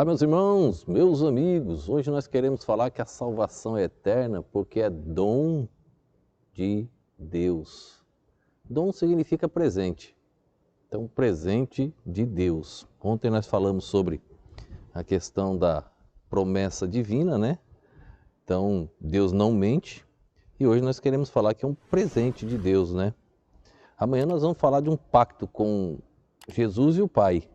Olá, meus irmãos, meus amigos. Hoje nós queremos falar que a salvação é eterna porque é dom de Deus. Dom significa presente. Então, presente de Deus. Ontem nós falamos sobre a questão da promessa divina, né? Então, Deus não mente. E hoje nós queremos falar que é um presente de Deus, né? Amanhã nós vamos falar de um pacto com Jesus e o Pai.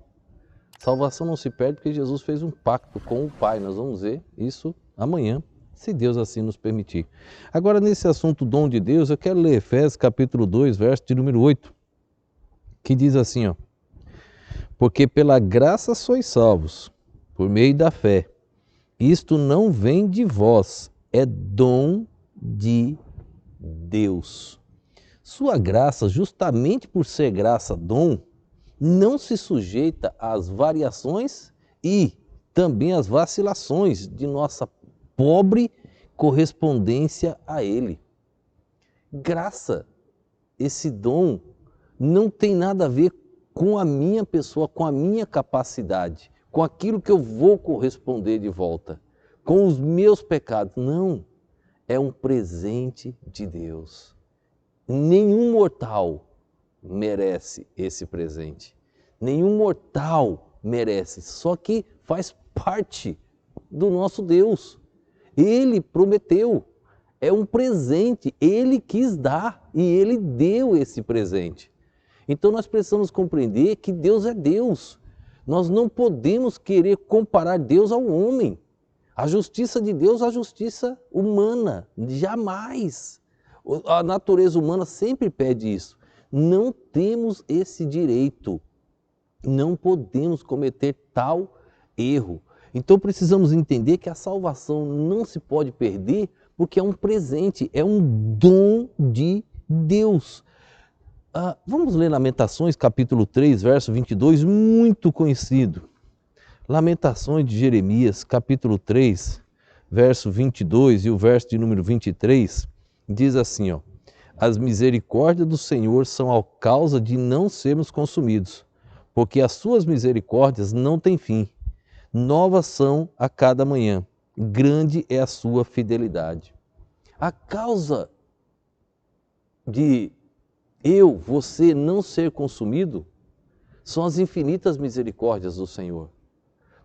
Salvação não se perde porque Jesus fez um pacto com o Pai. Nós vamos ver isso amanhã, se Deus assim nos permitir. Agora, nesse assunto dom de Deus, eu quero ler Efésios capítulo 2, verso de número 8, que diz assim, ó: porque pela graça sois salvos, por meio da fé. Isto não vem de vós, é dom de Deus. Sua graça, justamente por ser graça, dom, não se sujeita às variações e também às vacilações de nossa pobre correspondência a Ele. Graça, esse dom, não tem nada a ver com a minha pessoa, com a minha capacidade, com aquilo que eu vou corresponder de volta, com os meus pecados. Não, é um presente de Deus. Nenhum mortal merece esse presente. Nenhum mortal merece, só que faz parte do nosso Deus. Ele prometeu, é um presente, Ele quis dar e Ele deu esse presente. Então nós precisamos compreender que Deus é Deus. Nós não podemos querer comparar Deus ao homem. A justiça de Deus à justiça humana, jamais. A natureza humana sempre pede isso. Não temos esse direito. Não podemos cometer tal erro. Então precisamos entender que a salvação não se pode perder porque é um presente, é um dom de Deus. Vamos ler Lamentações, capítulo 3, verso 22, muito conhecido. Lamentações de Jeremias, capítulo 3, verso 22 e o verso de número 23, diz assim, ó: as misericórdias do Senhor são a causa de não sermos consumidos, porque as suas misericórdias não têm fim. Novas são a cada manhã, grande é a sua fidelidade. A causa de você não ser consumido são as infinitas misericórdias do Senhor.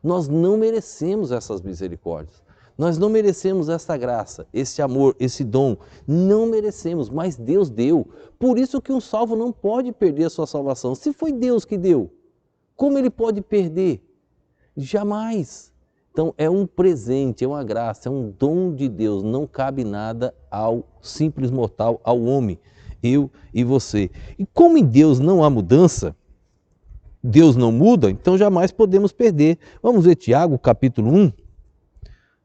Nós não merecemos essas misericórdias. Nós não merecemos essa graça, esse amor, esse dom. Não merecemos, mas Deus deu. Por isso que um salvo não pode perder a sua salvação. Se foi Deus que deu, como ele pode perder? Jamais. Então é um presente, é uma graça, é um dom de Deus. Não cabe nada ao simples mortal, ao homem, eu e você. E como em Deus não há mudança, Deus não muda, então jamais podemos perder. Vamos ver Tiago, capítulo 1,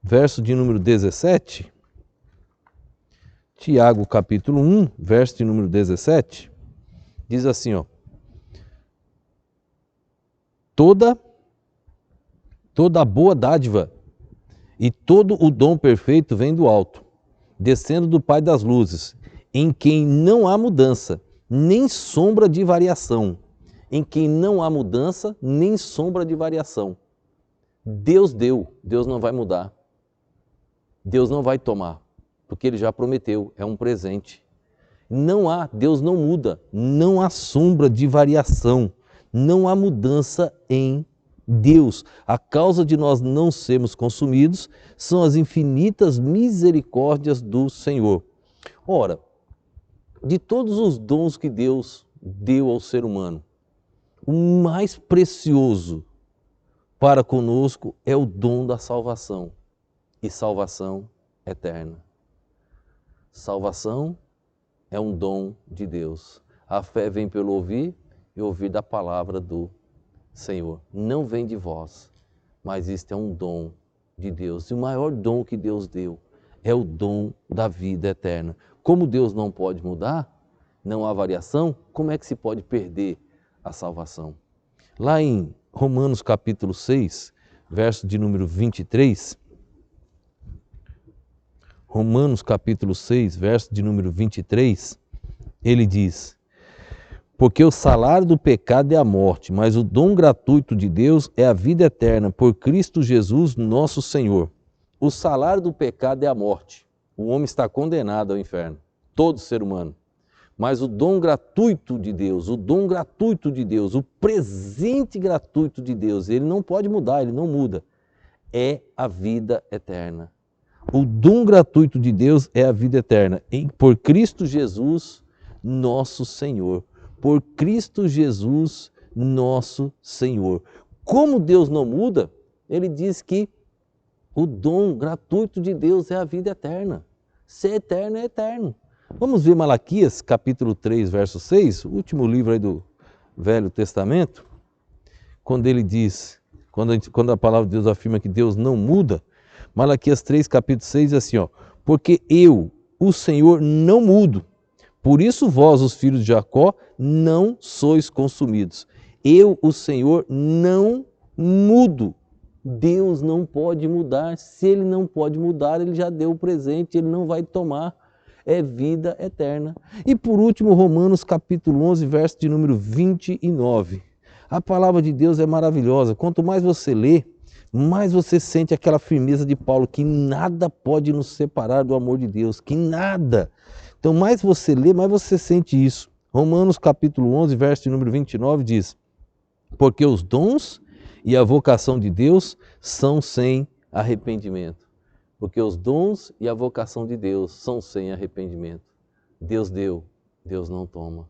verso de número 17. Tiago, capítulo 1, verso de número 17, diz assim, ó: Toda boa dádiva e todo o dom perfeito vem do alto, descendo do Pai das luzes, em quem não há mudança, nem sombra de variação. Em quem não há mudança, nem sombra de variação. Deus deu, Deus não vai mudar. Deus não vai tomar, porque Ele já prometeu, é um presente. Não há, Deus não muda, não há sombra de variação, não há mudança em Deus. A causa de nós não sermos consumidos são as infinitas misericórdias do Senhor. Ora, de todos os dons que Deus deu ao ser humano, o mais precioso para conosco é o dom da salvação, e salvação eterna. Salvação é um dom de Deus. A fé vem pelo ouvir e ouvir da palavra do Senhor. Não vem de vós, mas isto é um dom de Deus. E o maior dom que Deus deu é o dom da vida eterna. Como Deus não pode mudar, não há variação, como é que se pode perder a salvação? Lá em Romanos capítulo 6, verso de número 23, Romanos capítulo 6, verso de número 23, ele diz: Porque o salário do pecado é a morte, mas o dom gratuito de Deus é a vida eterna por Cristo Jesus, nosso Senhor. O salário do pecado é a morte. O homem está condenado ao inferno, todo ser humano. Mas o dom gratuito de Deus, o dom gratuito de Deus, o presente gratuito de Deus, ele não pode mudar, ele não muda, é a vida eterna. O dom gratuito de Deus é a vida eterna, por Cristo Jesus, nosso Senhor. Por Cristo Jesus, nosso Senhor. Como Deus não muda, ele diz que o dom gratuito de Deus é a vida eterna. Ser eterno é eterno. Vamos ver Malaquias, capítulo 3, verso 6, o último livro aí do Velho Testamento, quando ele diz, quando a palavra de Deus afirma que Deus não muda, Malaquias 3, capítulo 6, diz assim, ó, porque eu, o Senhor, não mudo. Por isso vós, os filhos de Jacó, não sois consumidos. Eu, o Senhor, não mudo. Deus não pode mudar. Se Ele não pode mudar, Ele já deu o presente, Ele não vai tomar. É vida eterna. E por último, Romanos capítulo 11, verso de número 29. A palavra de Deus é maravilhosa. Quanto mais você lê, mais você sente aquela firmeza de Paulo, que nada pode nos separar do amor de Deus, que nada. Então, mais você lê, mais você sente isso. Romanos capítulo 11, verso de número 29 diz, porque os dons e a vocação de Deus são sem arrependimento. Porque os dons e a vocação de Deus são sem arrependimento. Deus deu, Deus não toma.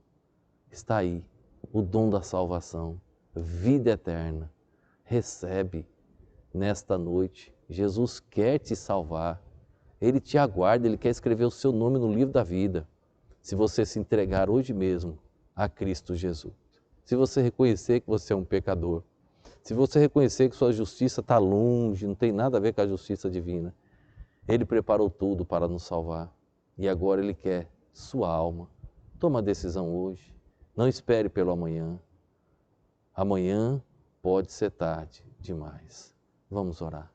Está aí o dom da salvação, vida eterna. Recebe nesta noite. Jesus quer te salvar. Ele te aguarda, Ele quer escrever o seu nome no livro da vida. Se você se entregar hoje mesmo a Cristo Jesus. Se você reconhecer que você é um pecador. Se você reconhecer que sua justiça está longe, não tem nada a ver com a justiça divina. Ele preparou tudo para nos salvar. E agora Ele quer sua alma. Toma a decisão hoje. Não espere pelo amanhã. Amanhã pode ser tarde demais. Vamos orar.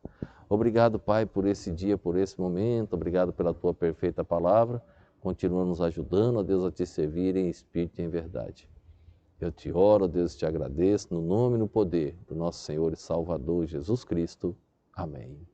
Obrigado, Pai, por esse dia, por esse momento. Obrigado pela Tua perfeita palavra. Continua nos ajudando, ó Deus, a Te servir em espírito e em verdade. Eu te oro, ó Deus, te agradeço, no nome e no poder do nosso Senhor e Salvador Jesus Cristo. Amém.